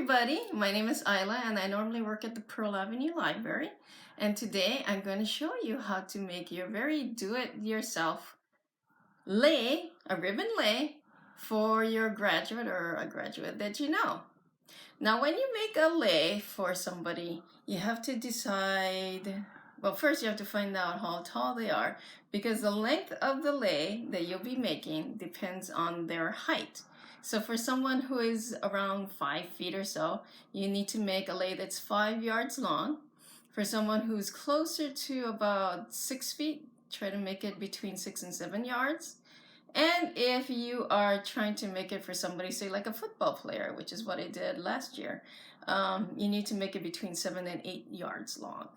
everybody, my name is Isla and I normally work at the Pearl Avenue Library, and today I'm going to show you how to make your very do-it-yourself lei, a ribbon lei, for your graduate or a graduate that you know. Now when you make a lei for somebody, you have to decide, well, first you have to find out how tall they are, because the length of the lei that you'll be making depends on their height. So for someone who is around 5 feet or so, you need to make a lei that's 5 yards long. For someone who's closer to about 6 feet, try to make it between 6 and 7 yards. And if you are trying to make it for somebody, say like a football player, which is what I did last year, you need to make it between 7 and 8 yards long.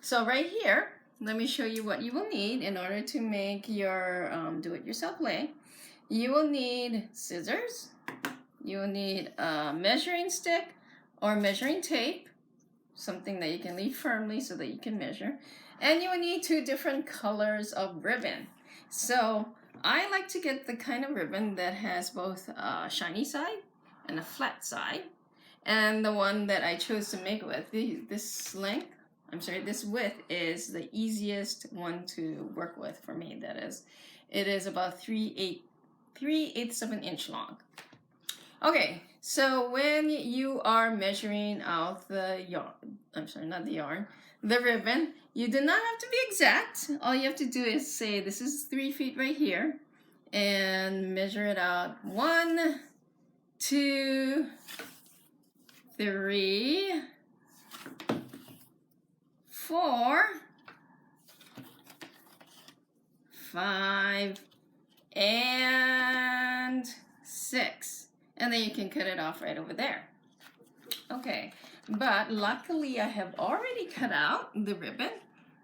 So right here, let me show you what you will need in order to make your do-it-yourself lei. You will need scissors, you will need a measuring stick or measuring tape, something that you can leave firmly so that you can measure, and you will need 2 different colors of ribbon. So I like to get the kind of ribbon that has both a shiny side and a flat side, and the one that I chose to make with, this width is the easiest one to work with for me. That is, it is about 3/8 of an inch long. Okay, so when you are measuring out the ribbon, you do not have to be exact. All you have to do is say, this is 3 feet right here, and measure it out. 1, 2, 3, 4, 5, and 6. And then you can cut it off right over there. Okay, but luckily I have already cut out the ribbon.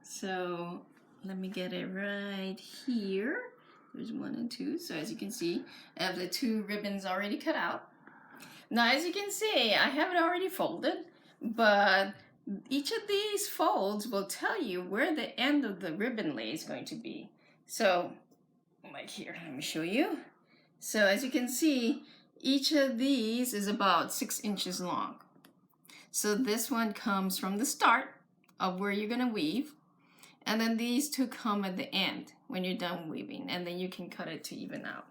So let me get it right here. There's 1 and 2. So as you can see, I have the 2 ribbons already cut out. Now as you can see, I have it already folded, but each of these folds will tell you where the end of the ribbon lei is going to be. So like here, let me show you. So as you can see, each of these is about 6 inches long. So this one comes from the start of where you're going to weave, and then these 2 come at the end when you're done weaving, and then you can cut it to even out.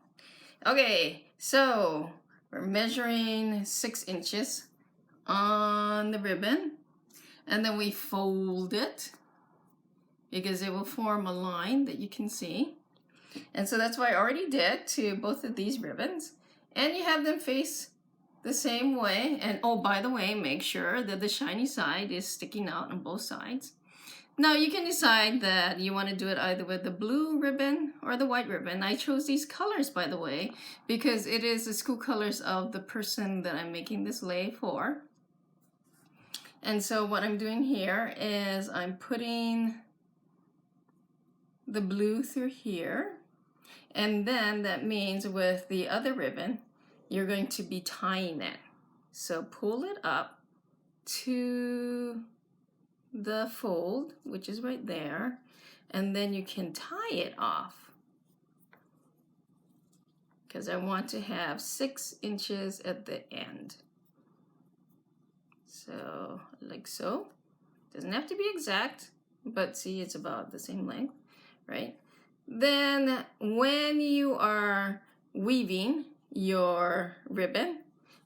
Okay, so we're measuring 6 inches on the ribbon, and then we fold it because it will form a line that you can see. And so that's what I already did to both of these ribbons. And you have them face the same way. And oh, by the way, make sure that the shiny side is sticking out on both sides. Now you can decide that you want to do it either with the blue ribbon or the white ribbon. I chose these colors, by the way, because it is the school colors of the person that I'm making this lei for. And so what I'm doing here is I'm putting the blue through here. And then that means with the other ribbon, you're going to be tying it. So pull it up to the fold, which is right there, and then you can tie it off, because I want to have 6 inches at the end. So like so. Doesn't have to be exact, but see, it's about the same length, right? Then when you are weaving your ribbon,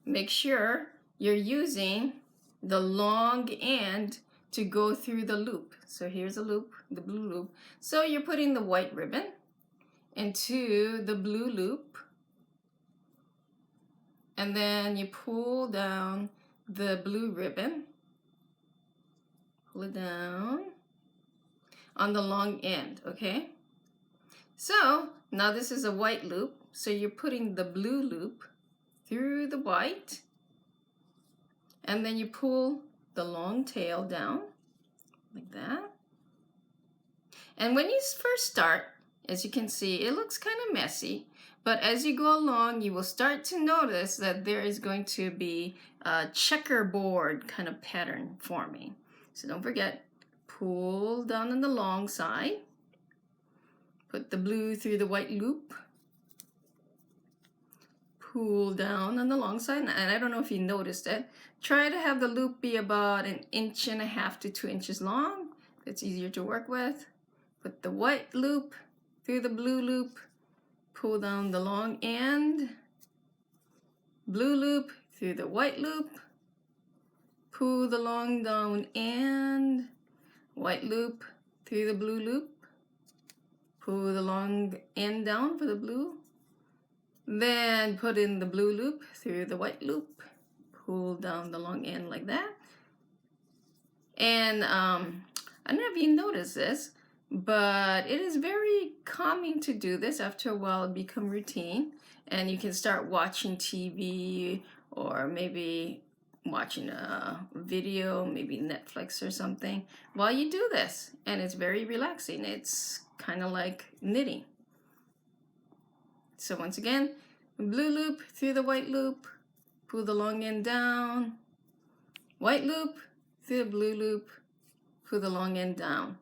make sure you're using the long end to go through the loop. So here's a loop, the blue loop. So you're putting the white ribbon into the blue loop, and then you pull down the blue ribbon, pull it down on the long end, okay? So now this is a white loop, so you're putting the blue loop through the white, and then you pull the long tail down like that. And when you first start, as you can see, it looks kind of messy, but as you go along, you will start to notice that there is going to be a checkerboard kind of pattern forming. So don't forget, pull down on the long side, put the blue through the white loop, pull down on the long side, and I don't know if you noticed it. Try to have the loop be about 1.5 inches to 2 inches long. It's easier to work with. Put the white loop through the blue loop, pull down the long end, blue loop through the white loop, pull the long down end, white loop through the blue loop, pull the long end down for the blue, then put in the blue loop through the white loop, pull down the long end like that. And I don't know if you notice this, but it is very calming to do this. After a while, it becomes routine, and you can start watching TV or maybe watching a video, maybe Netflix or something, while you do this. And it's very relaxing. It's kind of like knitting. So once again, blue loop through the white loop, pull the long end down, white loop through the blue loop, pull the long end down.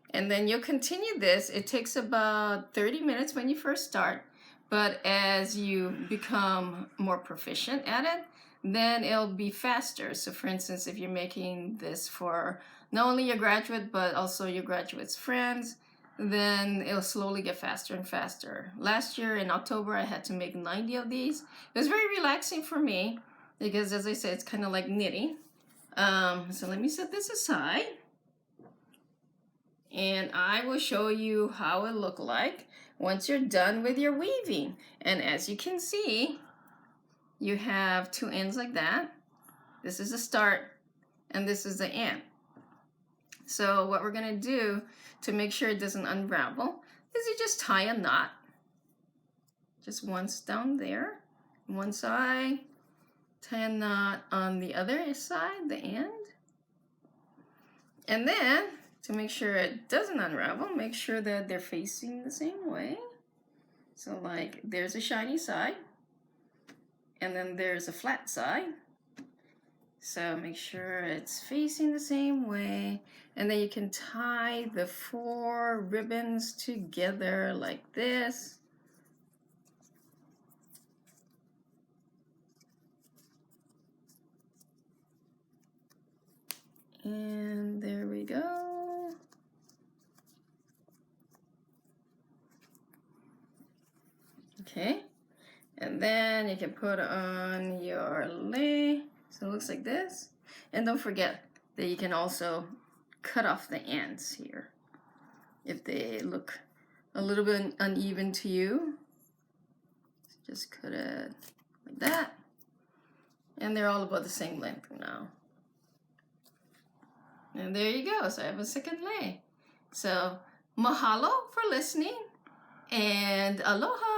And then you'll continue this. It takes about 30 minutes when you first start, but as you become more proficient at it, then it'll be faster. So for instance, if you're making this for not only your graduate, but also your graduate's friends, then it'll slowly get faster and faster. Last year in October, I had to make 90 of these. It was very relaxing for me because, as I said, it's kind of like knitting. So let me set this aside, and I will show you how it look like once you're done with your weaving. And as you can see, you have two ends like that. This is the start, and this is the end. So what we're gonna do to make sure it doesn't unravel is you just tie a knot. Just once down there, one side, tie a knot on the other side, the end. And then, to make sure it doesn't unravel, make sure that they're facing the same way. So like, there's a shiny side, and then there's a flat side. So make sure it's facing the same way, and then you can tie the 4 ribbons together like this. And there we go. Okay, and then you can put on your lei. So it looks like this. And don't forget that you can also cut off the ends here if they look a little bit uneven to you. Just cut it like that. And they're all about the same length now. And there you go. So I have a second lei. So mahalo for listening, and aloha.